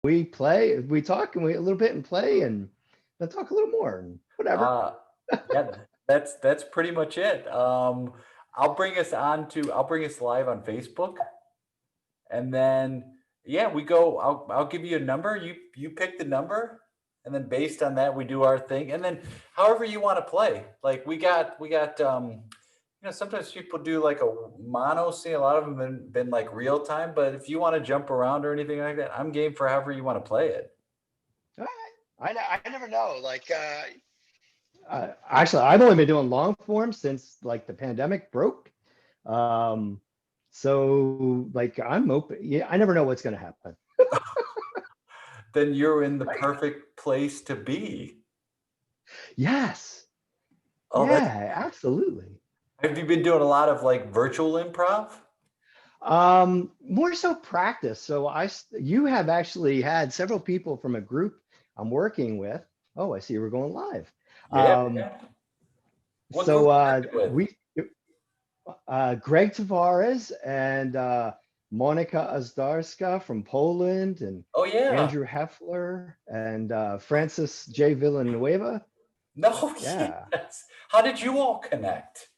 we play, we talk and we a little bit and play and then talk a little more and whatever. Uh, yeah, that's pretty much it. I'll bring us live on Facebook, and then yeah, we go. I'll give you a number. You pick the number, and then based on that, we do our thing, and then however you want to play. Like we got sometimes people do like a mono scene. A lot of them been like real time, but if you want to jump around or anything like that, I'm game for however you want to play it. All right. I never know. Like, actually, I've only been doing long form since like the pandemic broke. Um, so like I'm open. Yeah, I never know what's going to happen. Then you're in the perfect place to be. Yes. Oh, Yeah, absolutely. have you been doing a lot of like virtual improv? More so practice. So you have actually had several people from a group I'm working with. Oh, I see we're going live. Yeah. Um, Yeah. What so group are you with? we Greg Tavares and Monika Azdarska from Poland and Oh yeah. Andrew Heffler and Francis J. Villanueva. No, Yeah. yes. How did you all connect?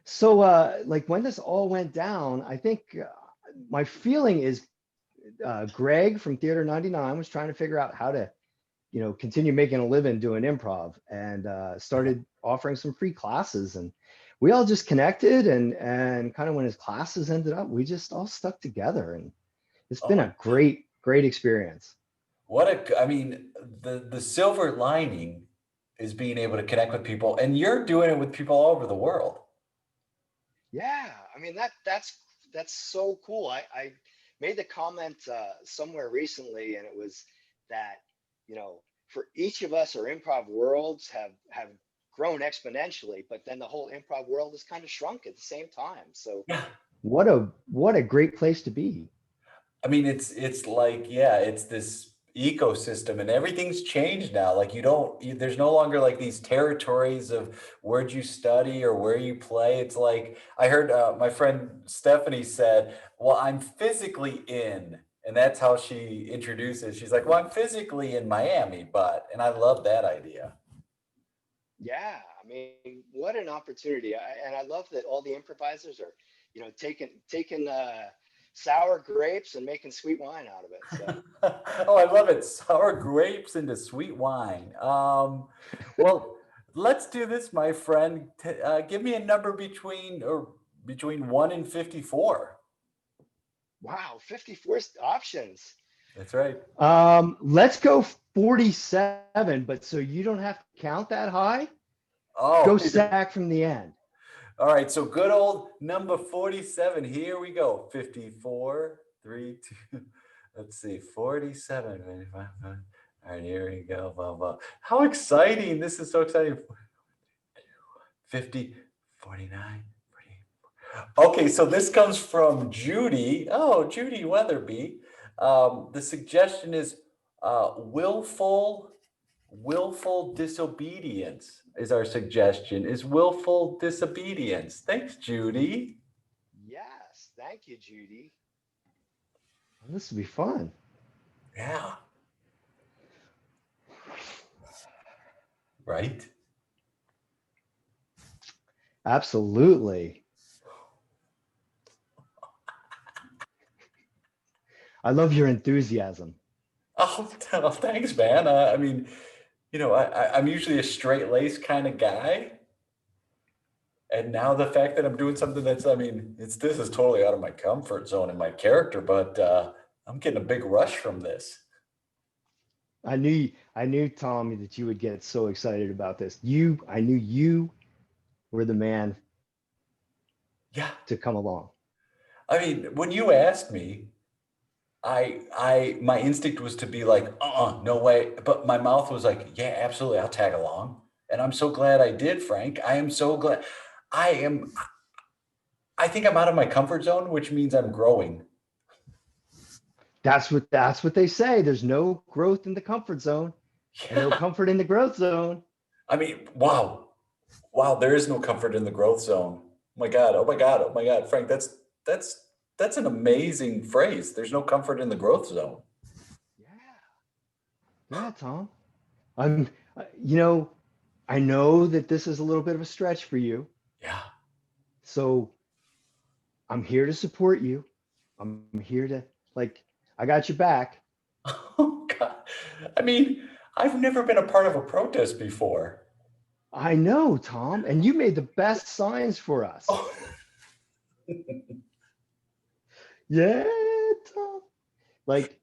So like when this all went down, I think my feeling is Greg from Theater 99 was trying to figure out how to, continue making a living doing improv and started offering some free classes. And we all just connected and kind of when his classes ended up, we just all stuck together. And it's Oh been my, a great experience. I mean, the silver lining is being able to connect with people, and you're doing it with people all over the world. Yeah, I mean that's so cool. I made the comment somewhere recently, and it was that for each of us, our improv worlds have grown exponentially, but then the whole improv world has kind of shrunk at the same time. So Yeah. what a great place to be. I mean, it's like, yeah, it's this ecosystem and everything's changed now. Like there's no longer like these territories of where'd you study or where you play. It's like I heard my friend Stephanie said, well, I'm physically in, and that's how she introduces. She's like, well, I'm physically in Miami, and I love that idea. Yeah, I mean, what an opportunity. And I love that all the improvisers are, taking sour grapes and making sweet wine out of it. So Oh, I love it. Sour grapes into sweet wine. Well, let's do this, my friend. Give me a number between 1 and 54. wow, 54 options. That's right. Let's go 47, but so you don't have to count that high, Oh, go back from the end. all right. So good old number 47. Here we go. 54, 3, 2. Let's see. 47. 25. All right, here we go. Blah, blah. How exciting. This is so exciting. 50, 49. Okay, so this comes from Judy. Oh, Judy Weatherbee. The suggestion is willful disobedience is our suggestion. Is willful disobedience. Thanks, Judy. Yes, thank you, Judy. Well, this will be fun. Yeah. Right. Absolutely. I love your enthusiasm. Oh, thanks, man. I mean, I'm usually a straight laced kind of guy. And now the fact that I'm doing something this is totally out of my comfort zone and my character, but I'm getting a big rush from this. I knew Tommy that you would get so excited about this. I knew you were the man Yeah. to come along. I mean, when you asked me, my instinct was to be like, no way. But my mouth was like, yeah, absolutely, I'll tag along. And I'm so glad I did, Frank. I am so glad. I think I'm out of my comfort zone, which means I'm growing. That's what they say. There's no growth in the comfort zone and no comfort in the growth zone. I mean, wow. Wow, there is no comfort in the growth zone. Oh my God. Oh my God. Oh my God. Frank, that's an amazing phrase. There's no comfort in the growth zone. Yeah, Tom. I'm, you know, I know that this is a little bit of a stretch for you. Yeah. So I'm here to support you. I'm here to, like, I got your back. Oh, God. I mean, I've never been a part of a protest before. I know, Tom, and you made the best signs for us. Oh, Yeah, Tom. Like,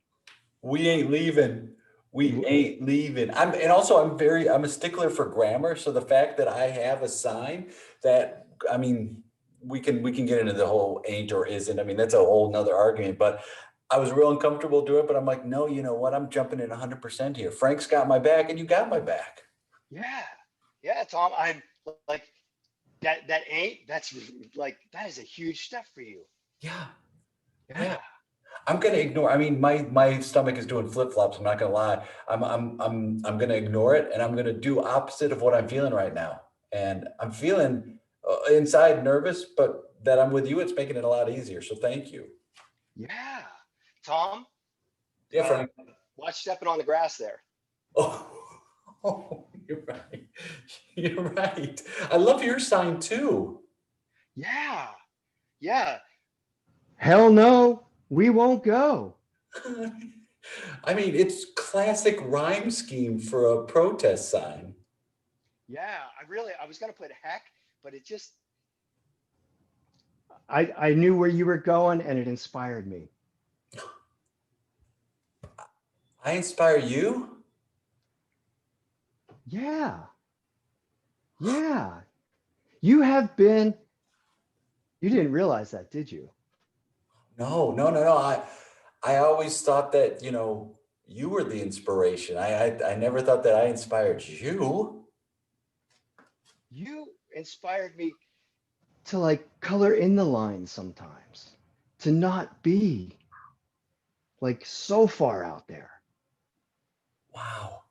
we ain't leaving. We ain't leaving. And also I'm a stickler for grammar. So the fact that I have a sign that, I mean, we can get into the whole ain't or isn't. I mean, that's a whole nother argument, but I was real uncomfortable doing it, but I'm like, no, you know what? I'm jumping in 100% here. Frank's got my back and you got my back. yeah, yeah, Tom. I'm like that ain't that's like that is a huge step for you. Yeah. Yeah. Yeah. I'm gonna ignore. I mean, my stomach is doing flip-flops. I'm not gonna lie. I'm gonna ignore it, and I'm gonna do opposite of what I'm feeling right now. And I'm feeling inside nervous, but that I'm with you, it's making it a lot easier. So thank you. Yeah. Tom, Yeah, Frank. watch stepping on the grass there. Oh, you're right. You're right. I love your sign too. Yeah. Yeah. Hell no, we won't go. I mean, it's classic rhyme scheme for a protest sign. Yeah, I was gonna put heck, but it just I knew where you were going and it inspired me. I inspire you. Yeah. Yeah. You have been, you didn't realize that, did you? No, no, no, no. I always thought that, you were the inspiration. I never thought that I inspired you. You inspired me to like color in the lines sometimes, to not be like so far out there. Wow.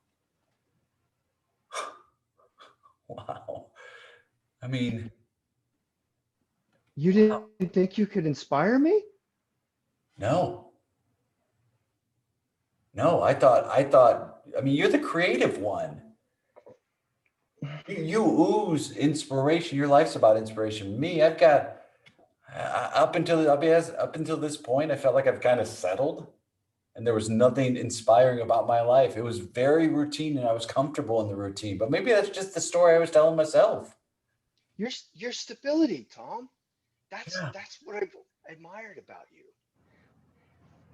Wow. I mean, You didn't think you could inspire me? no, no, I mean, you're the creative one. You ooze inspiration. Your life's about inspiration. Me, I've got, up until this point, I felt like I've kind of settled. And there was nothing inspiring about my life. It was very routine and I was comfortable in the routine. But maybe that's just the story I was telling myself. Your stability, Tom. Yeah. That's what I've admired about you.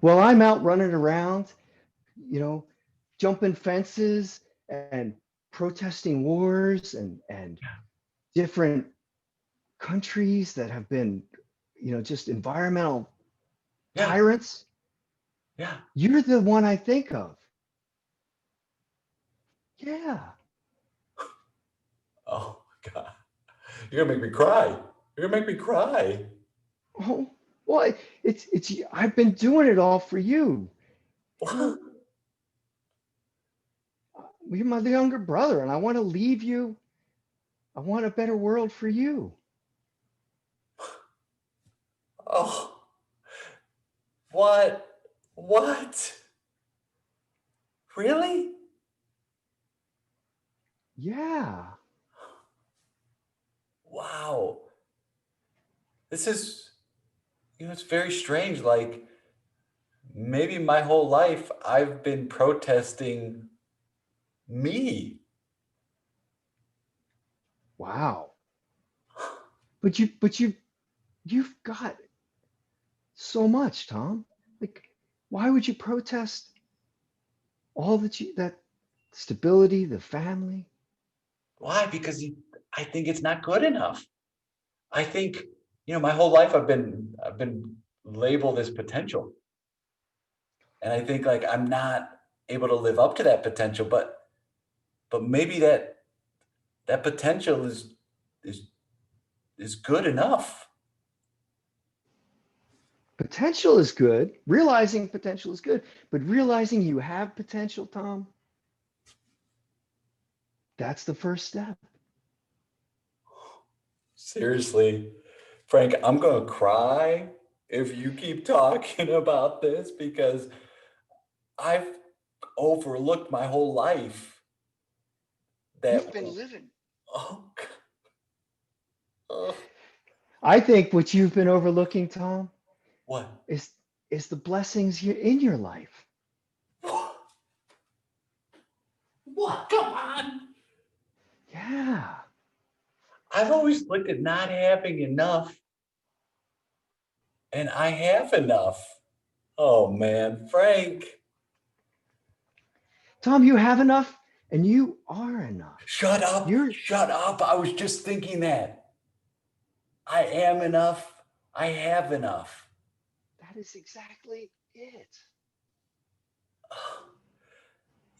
Well, I'm out running around, you know, jumping fences and protesting wars and different countries that have been, just environmental Yeah. tyrants. Yeah. You're the one I think of. Yeah. Oh my God. You're gonna make me cry. You're gonna make me cry. Oh, well, it's I've been doing it all for you. You know, you're my younger brother, and I want to leave you. I want a better world for you. Oh, what? What? Really? Yeah. Wow. This is, it's very strange. Like maybe my whole life I've been protesting me. Wow. You've got so much, Tom. Like, why would you protest all that stability, the family? Why? Because I think it's not good enough. I think, my whole life I've been labeled as potential. And I think like I'm not able to live up to that potential, but maybe that potential is is good enough. Potential is good. Realizing potential is good, but realizing you have potential, Tom, that's the first step. Seriously, Frank, I'm gonna cry if you keep talking about this because I've overlooked my whole life. You've been living. Oh, oh, I think what you've been overlooking, Tom, what? is the blessings in your life. What? Come on. Yeah. I've always looked at not having enough, and I have enough. Oh man, Frank. Tom, you have enough and you are enough. Shut up. You're Shut up. I was just thinking that. I am enough. I have enough. That is exactly it.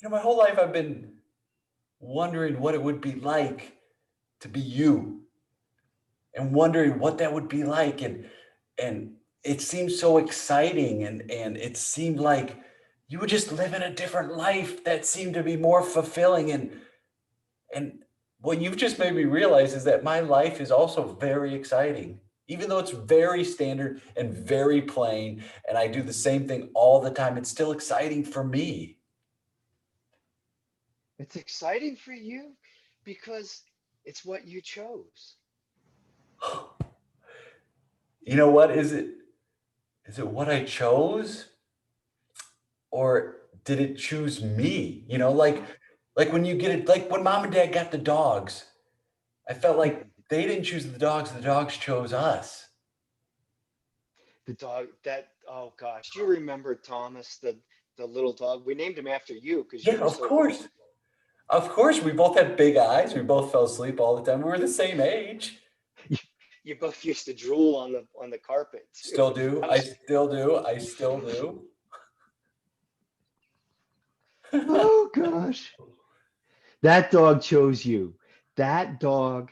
My whole life I've been wondering what it would be like to be you, and wondering what that would be like. And it seemed so exciting, and it seemed like you would just live in a different life that seemed to be more fulfilling. And what you've just made me realize is that my life is also very exciting, even though it's very standard and very plain, and I do the same thing all the time. It's still exciting for me. It's exciting for you because it's what you chose. You know what? Is it what I chose? Or did it choose me? Like when you get it, like when mom and dad got the dogs, I felt like they didn't choose the dogs chose us. The dog oh gosh, do you remember Thomas, the little dog? We named him after you because you Yeah, were of so course. little. Of course, we both had big eyes. We both fell asleep all the time. We were the same age. You both used to drool on the carpet too. Still do. That I was, still do. I still do. oh gosh. That dog chose you. That dog,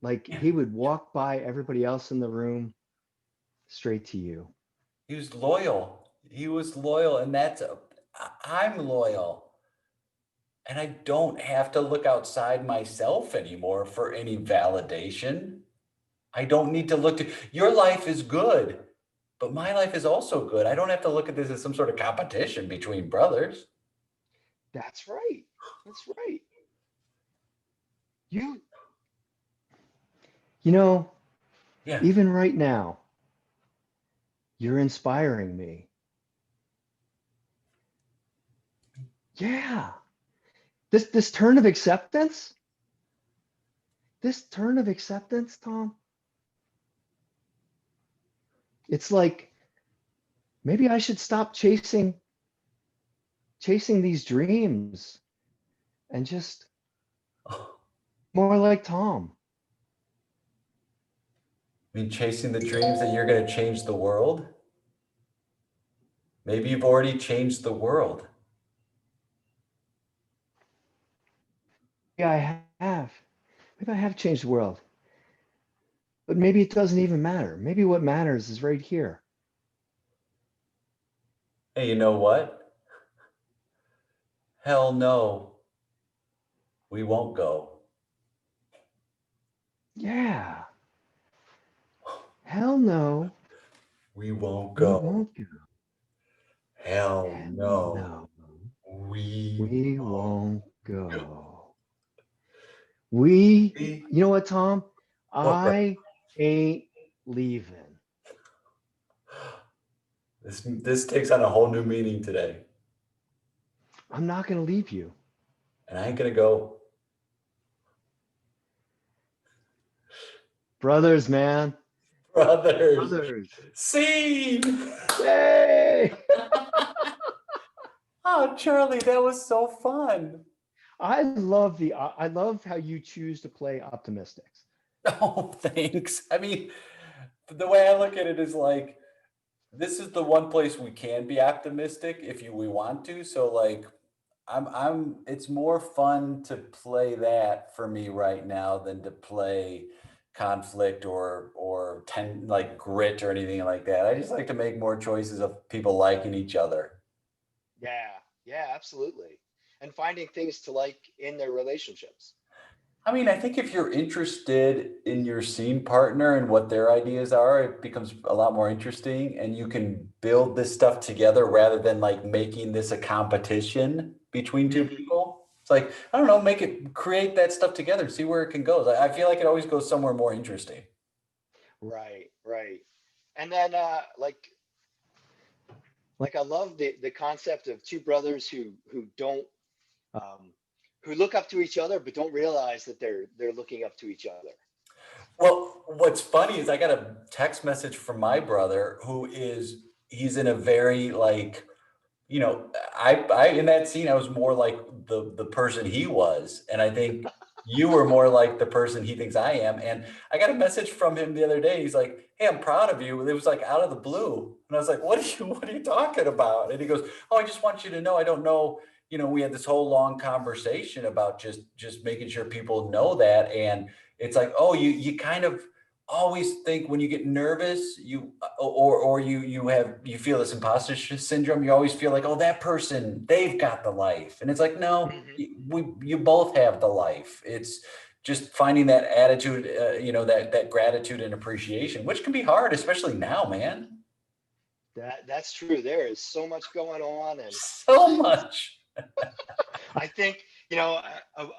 like he would walk by everybody else in the room straight to you. He was loyal. He was loyal, and I'm loyal. And I don't have to look outside myself anymore for any validation. I don't need to look to your life is good, but my life is also good. I don't have to look at this as some sort of competition between brothers. That's right. That's right. You you know, Yeah. even right now, you're inspiring me. Yeah. This turn of acceptance, Tom, it's like maybe I should stop chasing these dreams and just more like Tom. I mean, chasing the dreams that you're going to change the world. Maybe you've already changed the world. Yeah, I have. Maybe I have changed the world. But maybe it doesn't even matter. Maybe what matters is right here. Hey, you know what? Hell no, we won't go. Yeah. Hell no, We won't we go. won't go. Hell Hell no, no, we we won't won't go. go. You We- know what, Tom? What, bro? I ain't leaving. This takes on a whole new meaning today, I'm not going to leave you. and I ain't gonna go. Brothers, man. Brothers, Brothers. scene. Yay! Oh, Charlie, that was so fun. I love how you choose to play optimistics. Oh, thanks. I mean, the way I look at it is like, this is the one place we can be optimistic if we want to. So like, it's more fun to play that for me right now than to play conflict or like grit or anything like that. I just like to make more choices of people liking each other. Yeah, yeah, absolutely. And finding things to like in their relationships. I mean, I think if you're interested in your scene partner and what their ideas are, it becomes a lot more interesting and you can build this stuff together rather than like making this a competition between two Mhm. people. It's like, I don't know, create that stuff together, see where it can go. I feel like it always goes somewhere more interesting. Right, right. And then like I love the concept of two brothers who don't um, who look up to each other but don't realize that they're looking up to each other. Well, what's funny is I got a text message from my brother he's in a very like, you know, I in that scene, I was more like the person he was, and I think you were more like the person he thinks I am. And I got a message from him the other day. He's like, "Hey, I'm proud of you." It was like out of the blue, and I was like, what are you talking about?" And he goes, "Oh, I just want you to know. I don't know. You know, we had this whole long conversation about just making sure people know that, and it's like, oh, you kind of." Always think when you get nervous, or you feel this imposter syndrome. You always feel like, oh, that person, they've got the life, and it's like, no, Mhm. you both have the life. It's just finding that attitude, that gratitude and appreciation, which can be hard, especially now, man. That's true. There is so much going on, and So much. I think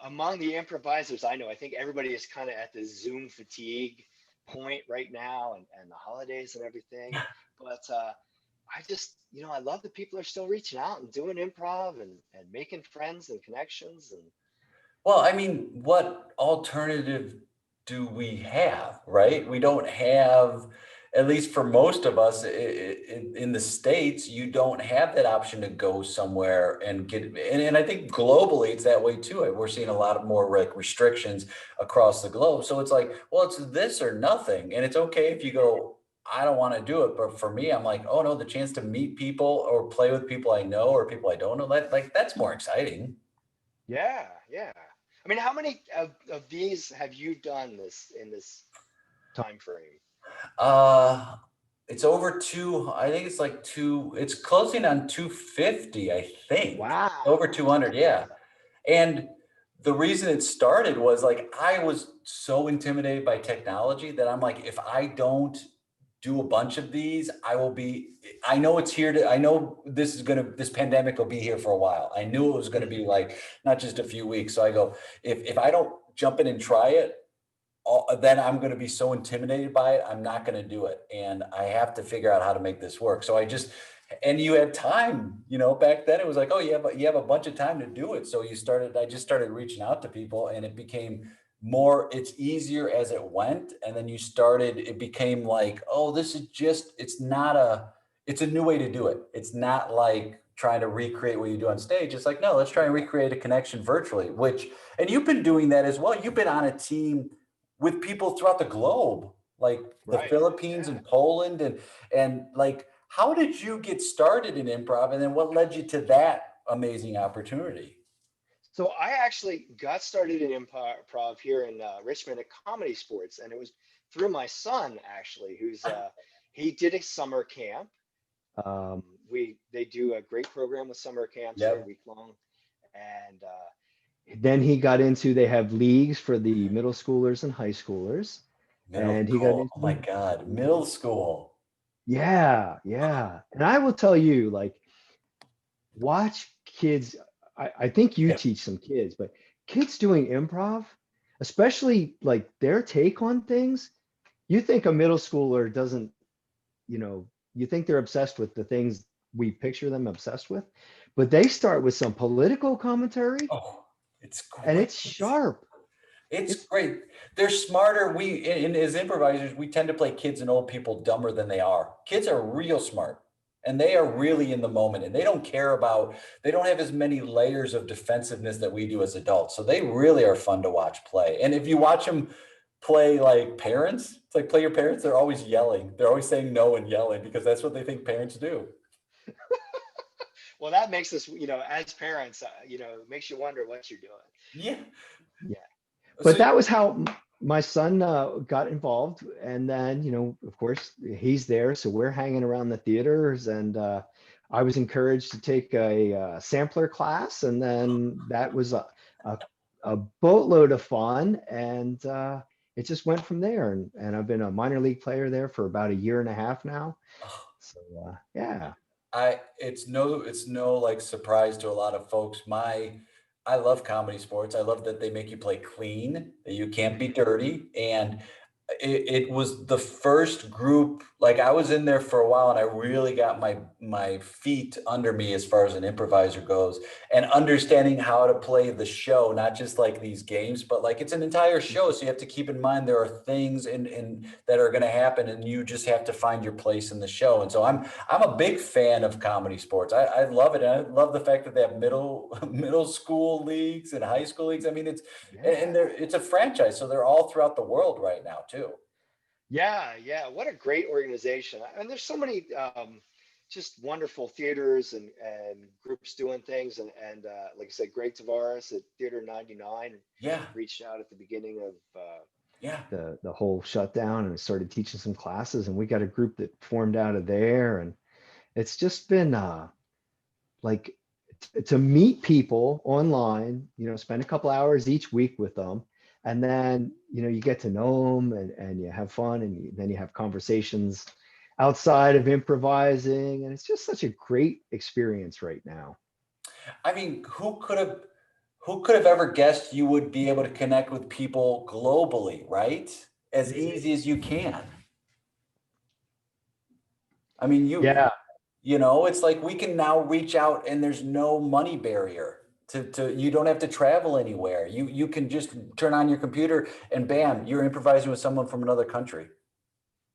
among the improvisers I know, I think everybody is kind of at the Zoom fatigue point right now, and the holidays and everything. But I just I love that people are still reaching out and doing improv and making friends and connections and Well, I mean, what alternative do we have, right? We don't have, at least for most of us in the States, you don't have that option to go somewhere and get, and I think globally it's that way too. We're seeing a lot of more like restrictions across the globe. So it's like, well, it's this or nothing. And it's okay if you go, I don't want to do it. But for me, I'm like, oh no, the chance to meet people or play with people I know or people I don't know, that's more exciting. yeah, yeah. I mean, how many of these have you done in this time frame? Uh, it's over two. I think it's like it's closing on 250, I think. Over Wow, 200, yeah. And the reason it started was like I was so intimidated by technology that I'm like, if I don't do a bunch of these, I know it's here I know this pandemic will be here for a while. I knew it was gonna be Mhm. like not just a few weeks. So I go, if I don't jump in and try it, then I'm going to be so intimidated by it. I'm not going to do it. And I have to figure out how to make this work. So and you had time, back then it was like, oh, you have a bunch of time to do it. So I just started reaching out to people and it became it's easier as it went. And then it became like, oh, it's a new way to do it. It's not like trying to recreate what you do on stage. It's like, no, let's try and recreate a connection virtually, and you've been doing that as well. You've been on a team with people throughout the globe, like the Right. Philippines Yeah. and Poland, and like, how did you get started in improv, and then what led you to that amazing opportunity? So I actually got started in improv here in Richmond at ComedySportz, and it was through my son actually, who's he did a summer camp. We They do a great program with summer camps. They're Yep. week long, and then he got into they have leagues for the middle schoolers and high schoolers, Middle and he got school. Oh my into God, middle school. yeah, yeah. And I will tell you, like, watch kids. I think you Yeah. teach some kids, but kids doing improv, especially like their take on things, you think a middle schooler doesn't, you think they're obsessed with the things we picture them obsessed with, but they start with some political commentary Oh, it's and great. it's sharp. It's It's great. They're smarter. As improvisers, we tend to play kids and old people dumber than they are. Kids are real smart and they are really in the moment and they don't have as many layers of defensiveness that we do as adults. So they really are fun to watch play. And if you watch them play like parents, it's like play your parents, they're always yelling. They're always saying no and yelling because that's what they think parents do. well, that makes us, as parents, it makes you wonder what you're doing. Yeah. Yeah. But So that was how my son got involved. And then, of course, he's there. So we're hanging around the theaters. And I was encouraged to take a sampler class. And then that was a a boatload of fun, and it just went from there. And I've been a minor league player there for about a year and a half now. So yeah. It's no like surprise to a lot of folks. I love comedy sports. I love that they make you play clean, that you can't be dirty. And it was the first group, like I was in there for a while and I really got my feet under me as far as an improviser goes, and understanding how to play the show, not just like these games, but like it's an entire show. So you have to keep in mind there are things in that are going to happen, and you just have to find your place in the show. And so I'm a big fan of comedy sports. I love it. And I love the fact that they have middle school leagues and high school leagues. I mean, it's a franchise, so they're all throughout the world right now too. Yeah. What a great organization. And there's so many just wonderful theaters and groups doing things. And like I said, Greg Tavares at Theater 99 Yeah. reached out at the beginning of Yeah. the whole shutdown and started teaching some classes. And we got a group that formed out of there. And it's just been like to meet people online, spend a couple hours each week with them. And then, you get to know them and you have fun, and then you have conversations outside of improvising. And it's just such a great experience right now. I mean, who could have ever guessed you would be able to connect with people globally, right? As easy as you can. I mean, Yeah. it's like we can now reach out and there's no money barrier. You don't have to travel anywhere. You can just turn on your computer and bam, you're improvising with someone from another country.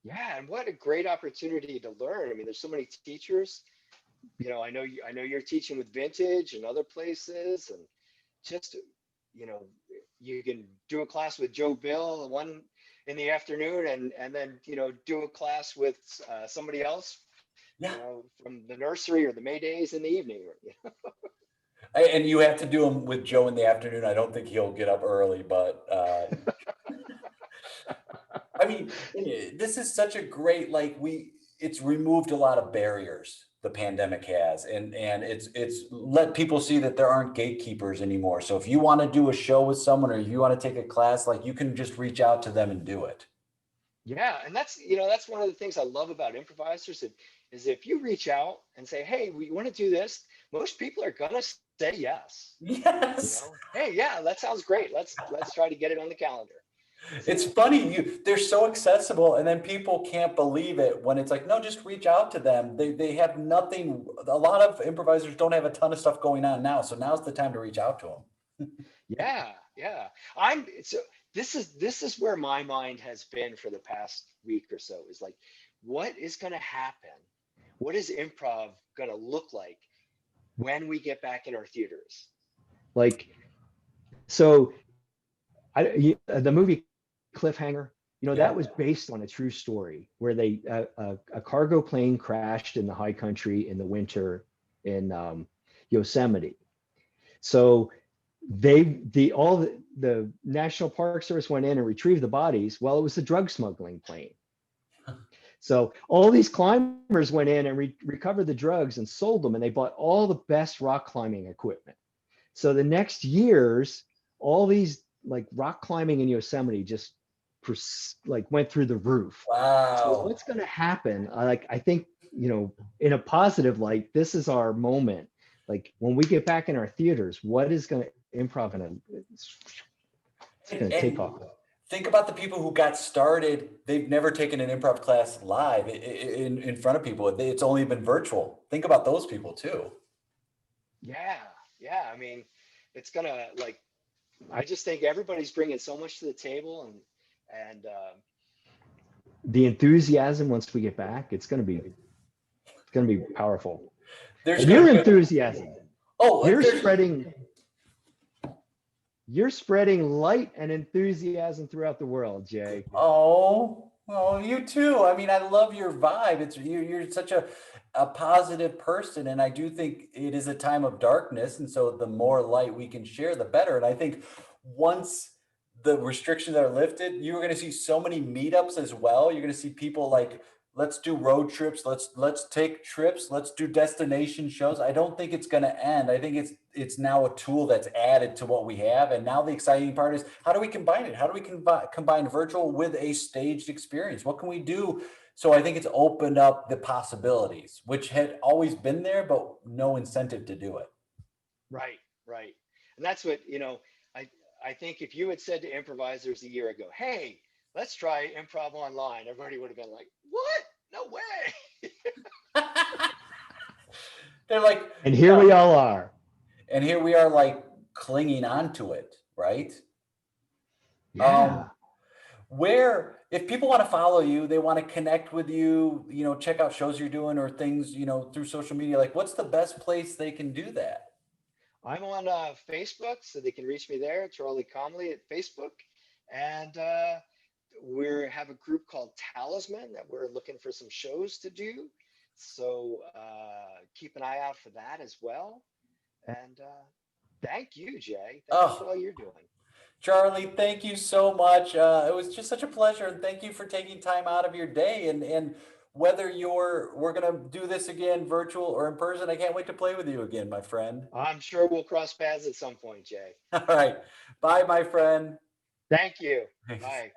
Yeah, and what a great opportunity to learn. I mean, there's so many teachers. I know you're teaching with Vintage and other places, and just you can do a class with Joe Bill one in the afternoon, and then do a class with somebody else, Yeah. From the nursery or the May Days in the evening. And you have to do them with Joe in the afternoon. I don't think he'll get up early, but I mean, this is such a great, it's removed a lot of barriers, the pandemic has, and it's let people see that there aren't gatekeepers anymore. So if you want to do a show with someone, or if you want to take a class, like you can just reach out to them and do it. Yeah, and that's one of the things I love about improvisers is if you reach out and say, hey, we want to do this, most people are gonna say yes. Yes. Hey, yeah, that sounds great. Let's try to get it on the calendar. It's funny, they're so accessible, and then people can't believe it when it's like, no, just reach out to them. They have nothing. A lot of improvisers don't have a ton of stuff going on now, so now's the time to reach out to them. Yeah. This is where my mind has been for the past week or so, is like, what is going to happen? What is improv going to look like when we get back in our theaters? So the movie Cliffhanger, that was based on a true story where a cargo plane crashed in the high country in the winter in Yosemite. So all the National Park Service went in and retrieved the bodies. Well, it was a drug smuggling plane. So all these climbers went in and recovered the drugs and sold them, and they bought all the best rock climbing equipment. So the next years, all these rock climbing in Yosemite just went through the roof. Wow. So what's going to happen? I think, in a positive light, this is our moment. Like when we get back in our theaters, what is going to improv it's going to take off. Think about the people who got started. They've never taken an improv class live in front of people. It's only been virtual. Think about those people too. Yeah. I mean, it's going to I just think everybody's bringing so much to the table, and the enthusiasm once we get back, it's going to be powerful. There's your enthusiasm. Oh, you're spreading light and enthusiasm throughout the world, Jay. Oh, you too. I mean, I love your vibe. You're such a positive person, and I do think it is a time of darkness, and so the more light we can share, the better. And I think once the restrictions are lifted, you're going to see so many meetups as well. You're going to see people let's do road trips. Let's take trips. Let's do destination shows. I don't think it's going to end. I think it's now a tool that's added to what we have. And now the exciting part is, how do we combine it? How do we combine virtual with a staged experience? What can we do? So I think it's opened up the possibilities, which had always been there, but no incentive to do it. Right, right. And that's what, I think if you had said to improvisers a year ago, hey, let's try improv online, everybody would have been like, what? No way. They're like, And here we all are. And here we are, like, clinging on to it, right? Yeah. Where, if people want to follow you, they want to connect with you, check out shows you're doing or things, through social media, like, what's the best place they can do that? I'm on Facebook, so they can reach me there, Charlie Comley at Facebook. And we have a group called Talisman that we're looking for some shows to do. So keep an eye out for that as well. And thank you, Jay. Thank you for all you're doing. Charlie, thank you so much. It was just such a pleasure. And thank you for taking time out of your day. And whether we're going to do this again, virtual or in person, I can't wait to play with you again, my friend. I'm sure we'll cross paths at some point, Jay. All right. Bye, my friend. Thank you. Bye.